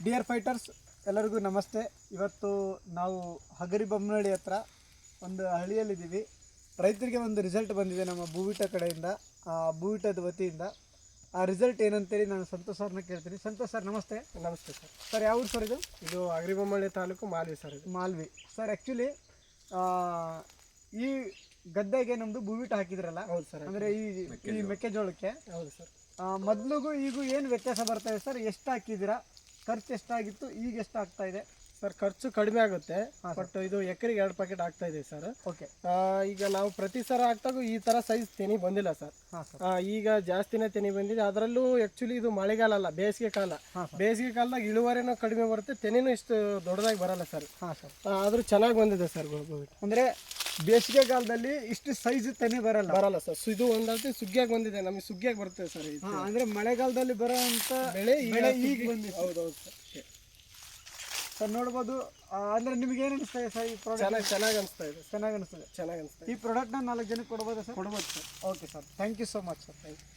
Dear fighters ಎಲ್ಲರಿಗೂ ನಮಸ್ತೆ. ಇವತ್ತು ನಾವು ಹಗರಿಬೊಮ್ಮನಹಳ್ಳಿ ಹತ್ರ ಒಂದು ಹಳ್ಳಿಯಲ್ಲಿದ್ದೀವಿ. ರೈತರಿಗೆ ಒಂದು ರಿಸಲ್ಟ್ ಬಂದಿದೆ ನಮ್ಮ ಭೂವಿಟ ಕಡೆಯಿಂದ, ಭೂವಿಟದ ವತಿಯಿಂದ. ಆ ರಿಸಲ್ಟ್ ಏನಂತೇಳಿ ನಾನು ಸಂತೋಷ್ ಸರ್ನ ಕೇಳ್ತೀನಿ. ಸಂತೋಷ್ ಸರ್ ನಮಸ್ತೆ. ನಮಸ್ತೆ ಸರ್. ಸರ್ ಯಾವ ಊರು ಸರ್ ಇದು? ಇದು ಹಗರಿಬೊಮ್ಮನಹಳ್ಳಿ ತಾಲೂಕು ಮಾಲ್ವಿ ಸರ್. ಇದು ಮಾಲ್ವಿ ಸರ್. ಆ್ಯಕ್ಚುಲಿ ಈ ಗದ್ದೆಗೆ ನಮ್ಮದು ಭೂವಿಟ ಹಾಕಿದ್ರಲ್ಲ? ಹೌದು ಸರ್. ಅಂದರೆ ಈ ಮೆಕ್ಕೆಜೋಳಕ್ಕೆ. ಹೌದು ಸರ್. ಮೊದಲಿಗೂ ಈಗೂ ಏನು ವ್ಯತ್ಯಾಸ ಬರ್ತಾಯಿದೆ ಸರ್? ಎಷ್ಟು ಹಾಕಿದ್ದೀರಾ? ಖರ್ಚು ಎಷ್ಟಾಗಿತ್ತು, ಈಗ ಎಷ್ಟು ಆಗ್ತಾ ಇದೆ ಸರ್? ಖರ್ಚು ಕಡಿಮೆ ಆಗುತ್ತೆ, ಬಟ್ ಇದು ಎಕರೆಗೆ 2 ಪ್ಯಾಕೆಟ್ ಆಗ್ತಾ ಇದೆ ಸರ್. ಓಕೆ. ಈಗ ನಾವು ಪ್ರತಿ ಸಲ ಹಾಕ್ತಾಗೂ ಈ ಥರ ಸೈಜ್ ತೆನಿ ಬಂದಿಲ್ಲ ಸರ್. ಈಗ ಜಾಸ್ತಿನೇ ತೆನಿ ಬಂದಿದೆ. ಅದರಲ್ಲೂ ಆ್ಯಕ್ಚುಲಿ ಇದು ಮಳೆಗಾಲ ಅಲ್ಲ, ಬೇಸಿಗೆ ಕಾಲ. ಬೇಸಿಗೆ ಕಾಲದಾಗ ಇಳುವರಿನೂ ಕಡಿಮೆ ಬರುತ್ತೆ, ತೆನಿನೂ ಇಷ್ಟು ದೊಡ್ಡದಾಗಿ ಬರಲ್ಲ ಸರ್. ಆದರೂ ಚೆನ್ನಾಗಿ ಬಂದಿದೆ ಸರ್. ಅಂದರೆ ಬೇಸಿಗೆ ಕಾಲದಲ್ಲಿ ಇಷ್ಟು ಸೈಜ್ ತೆನೆ ಬರಲ್ಲ ಸರ್. ಇದು ಒಂದಂತೆ ಸುಗ್ಗಿಯಾಗಿ ಬಂದಿದೆ, ನಮಗೆ ಸುಗ್ಗಿಯಾಗಿ ಬರ್ತದೆ ಸರ್. ಅಂದರೆ ಮಳೆಗಾಲದಲ್ಲಿ ಬರೋಂಥ ಬೆಳೆ ಈಗ ಬಂದಿದೆ. ಹೌದೌದು ಸರ್. ಸರ್ ನೋಡ್ಬೋದು. ಅಂದರೆ ನಿಮ್ಗೆ ಏನು ಅನಿಸ್ತದೆ ಸರ್ ಈ ಪ್ರಾಡಕ್ಟ್? ಚೆನ್ನಾಗಿ ಅನಿಸ್ತಾ ಇದೆ. ಚೆನ್ನಾಗಿ ಅನಿಸ್ತದೆ. ಚೆನ್ನಾಗಿ ಅನಿಸ್ತದೆ. ಈ ಪ್ರಾಡಕ್ಟ್ನ 4 ಜನಕ್ಕೆ ಕೊಡ್ಬೋದಾ ಸರ್? ಕೊಡ್ಬೋದು sir. Okay sir, thank you so much sir. Thank you.